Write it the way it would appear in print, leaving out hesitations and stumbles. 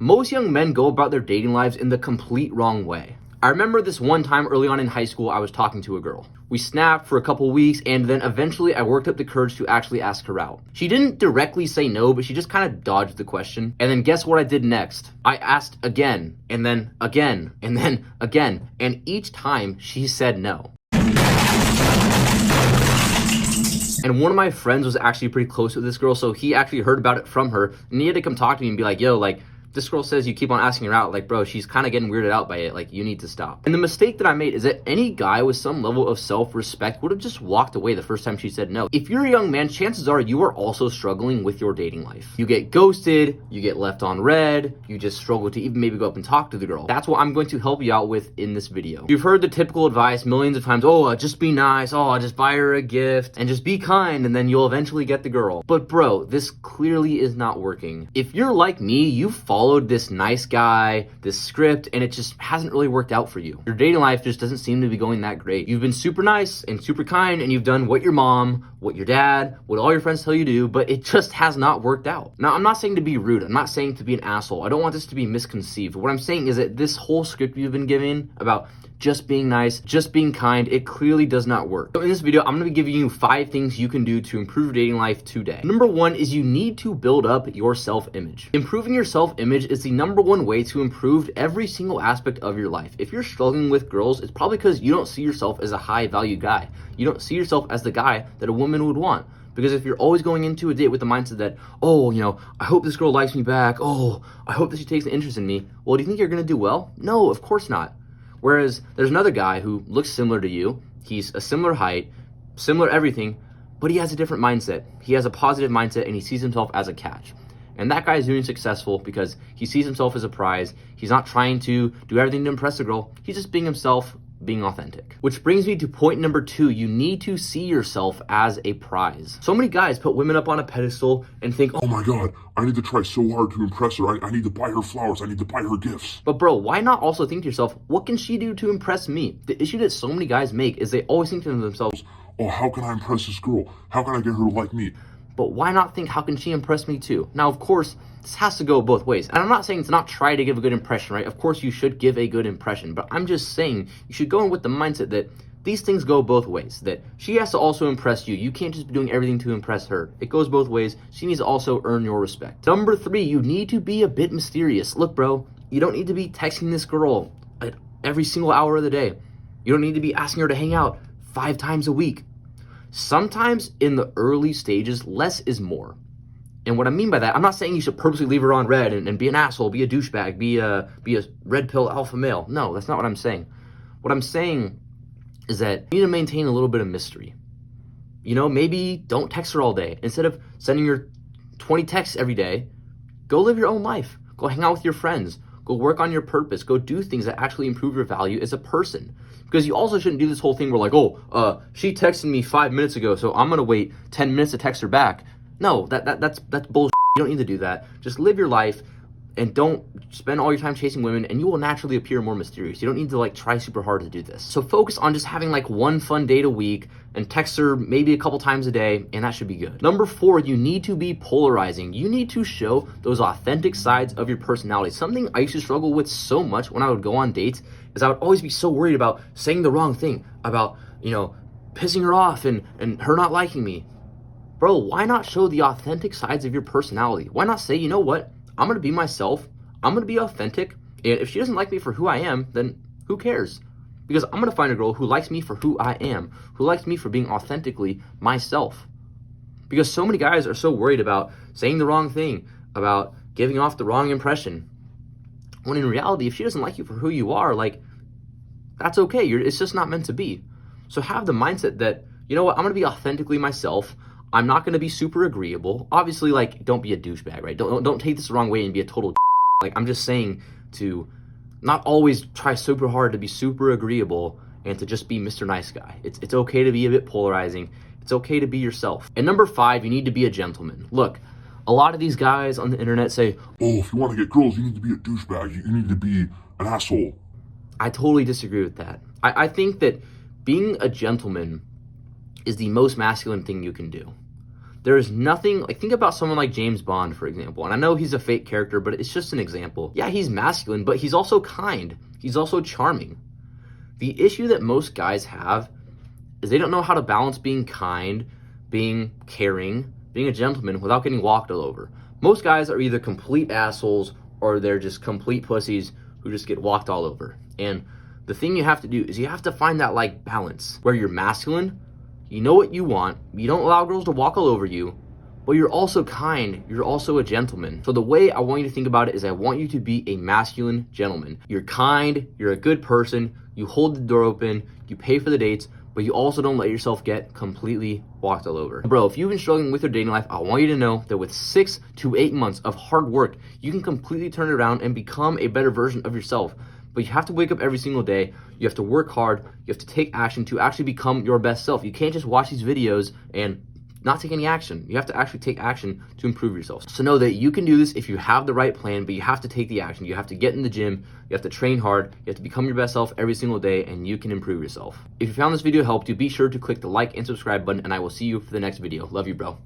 Most young men go about their dating lives in the complete wrong way. I remember this one time early on in high school, I was talking to a girl. We snapped for a couple weeks, and then eventually I worked up the courage to actually ask her out. She didn't directly say no, but she just kind of dodged the question. And then guess what I did next? I asked again, and then again, and then again, and each time she said no. And one of my friends was actually pretty close with this girl, so he actually heard about it from her, and he had to come talk to me and be like, yo, like, this girl says you keep on asking her out. Like, bro, she's kind of getting weirded out by it. Like, you need to stop. And the mistake that I made is that any guy with some level of self-respect would have just walked away the first time she said no. If you're a young man, chances are you are also struggling with your dating life. You get ghosted, you get left on red, you just struggle to even maybe go up and talk to the girl. That's what I'm going to help you out with in this video. You've heard the typical advice millions of times, just be nice, just buy her a gift, and just be kind, and then you'll eventually get the girl. But bro, this clearly is not working. If you're like me, you followed this nice guy, this script, and it just hasn't really worked out for you. Your dating life just doesn't seem to be going that great. You've been super nice and super kind, and you've done what your mom, what your dad, what all your friends tell you to do, but it just has not worked out. Now, I'm not saying to be rude. I'm not saying to be an asshole. I don't want this to be misconceived. What I'm saying is that this whole script you've been given about just being nice, just being kind, it clearly does not work. So in this video, I'm gonna be giving you 5 things you can do to improve your dating life today. Number 1 is you need to build up your self-image. Improving your self-image is the number 1 way to improve every single aspect of your life. If you're struggling with girls, it's probably because you don't see yourself as a high-value guy. You don't see yourself as the guy that a woman would want. Because if you're always going into a date with the mindset that, I hope this girl likes me back, I hope that she takes an interest in me, well, do you think you're gonna do well? No, of course not. Whereas there's another guy who looks similar to you, he's a similar height, similar everything, but he has a different mindset. He has a positive mindset and he sees himself as a catch. And that guy is doing successful because he sees himself as a prize. He's not trying to do everything to impress a girl. He's just being himself, being authentic. Which brings me to point number 2. You need to see yourself as a prize. So many guys put women up on a pedestal and think, oh my God, I need to try so hard to impress her. I need to buy her flowers. I need to buy her gifts. But bro, why not also think to yourself, what can she do to impress me? The issue that so many guys make is they always think to themselves, how can I impress this girl? How can I get her to like me? But why not think, how can she impress me too? Now, of course, this has to go both ways. And I'm not saying to not try to give a good impression, right? Of course, you should give a good impression. But I'm just saying you should go in with the mindset that these things go both ways. That she has to also impress you. You can't just be doing everything to impress her. It goes both ways. She needs to also earn your respect. Number 3, you need to be a bit mysterious. Look, bro, you don't need to be texting this girl at every single hour of the day. You don't need to be asking her to hang out 5 times a week. Sometimes in the early stages, less is more. And what I mean by that, I'm not saying you should purposely leave her on red and be an asshole, be a douchebag, be a red pill alpha male. No, that's not what I'm saying. What I'm saying is that you need to maintain a little bit of mystery. Maybe don't text her all day. Instead of sending her 20 texts every day, go live your own life. Go hang out with your friends. Go work on your purpose. Go do things that actually improve your value as a person. Because you also shouldn't do this whole thing where she texted me 5 minutes ago, so I'm gonna wait 10 minutes to text her back. No, that's bullshit. You don't need to do that. Just live your life and don't spend all your time chasing women, and you will naturally appear more mysterious. You don't need to try super hard to do this. So focus on just having 1 fun date a week and text her maybe a couple times a day, and that should be good. Number 4, you need to be polarizing. You need to show those authentic sides of your personality. Something I used to struggle with so much when I would go on dates is I would always be so worried about saying the wrong thing, about, pissing her off and her not liking me. Bro, why not show the authentic sides of your personality? Why not say, you know what? I'm going to be myself. I'm going to be authentic. And if she doesn't like me for who I am, then who cares? Because I'm going to find a girl who likes me for who I am, who likes me for being authentically myself. Because so many guys are so worried about saying the wrong thing, about giving off the wrong impression. When in reality, if she doesn't like you for who you are, that's okay. It's just not meant to be. So have the mindset that, you know what? I'm going to be authentically myself. I'm not going to be super agreeable. Obviously, don't be a douchebag, right? Don't take this the wrong way and be a total I'm just saying to not always try super hard to be super agreeable and to just be Mr. Nice Guy. It's okay to be a bit polarizing. It's okay to be yourself. And number 5, you need to be a gentleman. Look, a lot of these guys on the internet say, if you want to get girls, you need to be a douchebag. You need to be an asshole. I totally disagree with that. I think that being a gentleman is the most masculine thing you can do. There is nothing, like, think about someone like James Bond, for example. And I know he's a fake character, but it's just an example. Yeah, he's masculine, but he's also kind. He's also charming. The issue that most guys have is they don't know how to balance being kind, being caring, being a gentleman without getting walked all over. Most guys are either complete assholes or they're just complete pussies who just get walked all over. And the thing you have to do is you have to find that like balance where you're masculine, you know what you want, you don't allow girls to walk all over you, but you're also kind, you're also a gentleman. So the way I want you to think about it is I want you to be a masculine gentleman. You're kind, you're a good person, you hold the door open, you pay for the dates, but you also don't let yourself get completely walked all over. Bro, if you've been struggling with your dating life, I want you to know that with 6 to 8 months of hard work, you can completely turn it around and become a better version of yourself. But you have to wake up every single day, you have to work hard, you have to take action to actually become your best self. You can't just watch these videos and not take any action. You have to actually take action to improve yourself. So know that you can do this if you have the right plan, but you have to take the action. You have to get in the gym, you have to train hard, you have to become your best self every single day, and you can improve yourself. If you found this video helped you, be sure to click the like and subscribe button, and I will see you for the next video. Love you, bro.